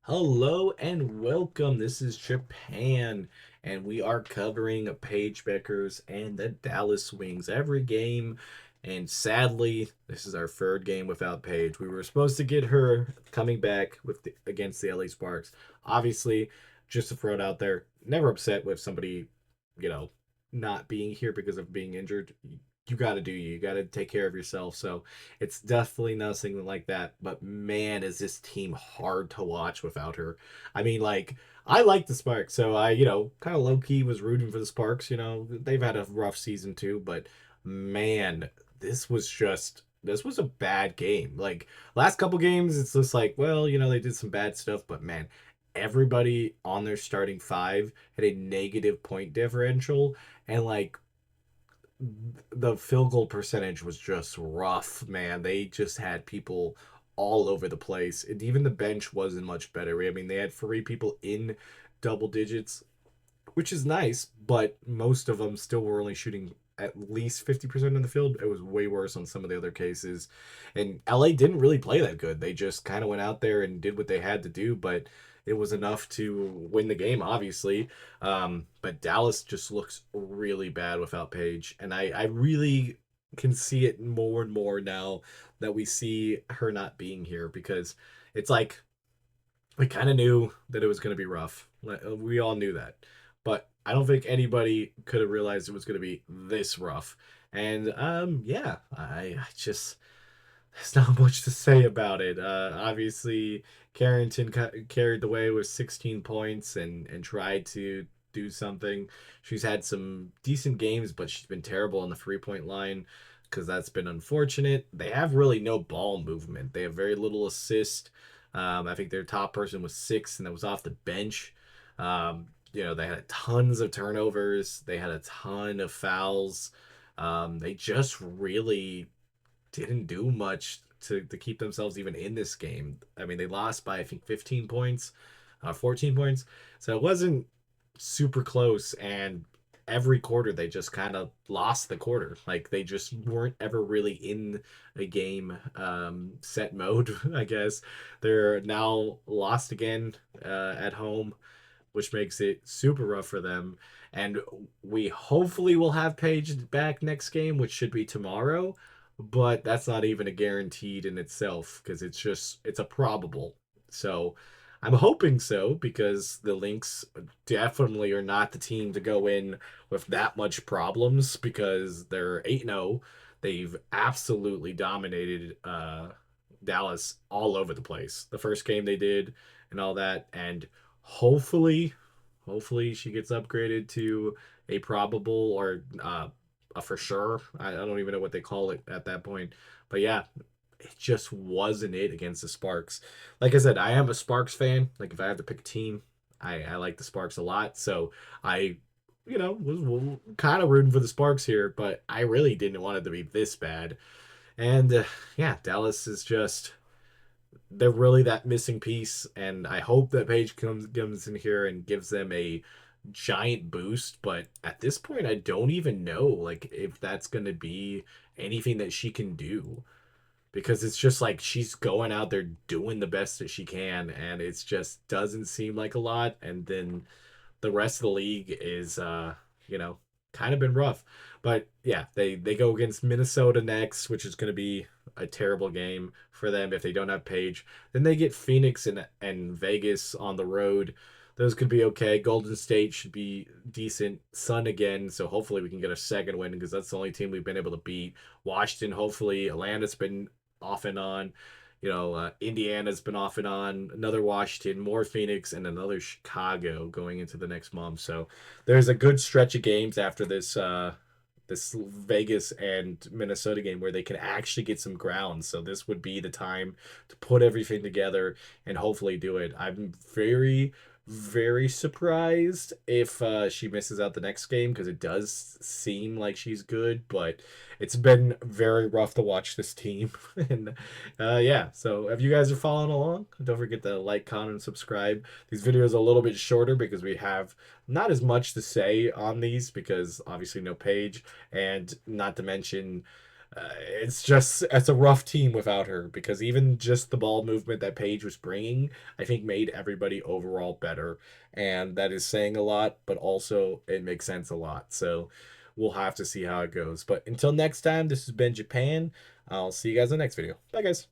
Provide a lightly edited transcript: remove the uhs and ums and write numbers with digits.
Hello and welcome. This is Japan, and we are covering Paige Bueckers and the Dallas Wings every game. And sadly, this is our third game without Paige. We were supposed to get her coming back against the LA Sparks. Obviously, just to throw it out there, never upset with somebody, you know, not being here because of being injured. You got to do you. You got to take care of yourself. So it's definitely nothing like that. But man, is this team hard to watch without her. I mean, like, I like the Sparks, so I kind of low key was rooting for the Sparks. They've had a rough season too, but man, this was a bad game. Like, last couple games, it's just like, well, they did some bad stuff, but man, everybody on their starting five had a negative point differential, and like the field goal percentage was just rough, man. They just had people all over the place. And even the bench wasn't much better. I mean, they had three people in double digits, which is nice, but most of them still were only shooting at least 50% in the field. It was way worse on some of the other cases. And LA didn't really play that good. They just kind of went out there and did what they had to do, but it was enough to win the game, obviously. But Dallas just looks really bad without Paige. And I really can see it more and more now that we see her not being here because it's like we kind of knew that it was going to be rough. We all knew that. But I don't think anybody could have realized it was going to be this rough. And yeah, I just there's not much to say about it. Obviously, Carrington carried the way with 16 points and tried to do something. She's had some decent games, but she's been terrible on the 3 point line because that's been unfortunate. They have really no ball movement. They have very little assist. I think their top person was six, and that was off the bench. They had tons of turnovers. They had a ton of fouls. They just really didn't do much to keep themselves even in this game. I mean, they lost by I think 15 points, 14 points. So it wasn't super close, and every quarter they just kind of lost the quarter. Like they just weren't ever really in a game set mode, I guess. They're now lost again at home, which makes it super rough for them. And we hopefully will have Paige back next game, which should be tomorrow. But that's not even a guaranteed in itself because it's a probable. So I'm hoping so because the Lynx definitely are not the team to go in with that much problems because they're 8-0. They've absolutely dominated Dallas all over the place. The first game they did and all that, and hopefully, hopefully she gets upgraded to a probable or a for sure. I don't even know what they call it at that point, but yeah, it just wasn't it against the Sparks. Like I said, I am a Sparks fan. Like if I have to pick a team, I like the Sparks a lot. So I, was kind of rooting for the Sparks here, but I really didn't want it to be this bad. And yeah, Dallas is just they're really that missing piece, and I hope that Paige comes in here and gives them a giant boost. But at this point, I don't even know like if that's gonna be anything that she can do because it's just like she's going out there doing the best that she can, and it's just doesn't seem like a lot. And then the rest of the league is you know kind of been rough. But yeah, they go against Minnesota next, which is going to be a terrible game for them if they don't have Paige. Then they get Phoenix and Vegas on the road. Those could be okay. Golden State should be decent. Sun again, so hopefully we can get a second win because that's the only team we've been able to beat. Washington, hopefully. Atlanta's been off and on. Indiana's been off and on. Another Washington, more Phoenix, and another Chicago going into the next month. So there's a good stretch of games after this Vegas and Minnesota game where they can actually get some ground. So this would be the time to put everything together and hopefully do it. I'm very, very surprised if she misses out the next game because it does seem like she's good, but it's been very rough to watch this team. And yeah, so if you guys are following along, don't forget to like, comment, and subscribe. These videos are a little bit shorter because we have not as much to say on these because obviously no Page, and not to mention It's a rough team without her because even just the ball movement that Paige was bringing, I think made everybody overall better, and that is saying a lot, but also it makes sense a lot. So we'll have to see how it goes. But until next time, this has been Japan. I'll see you guys in the next video. Bye, guys.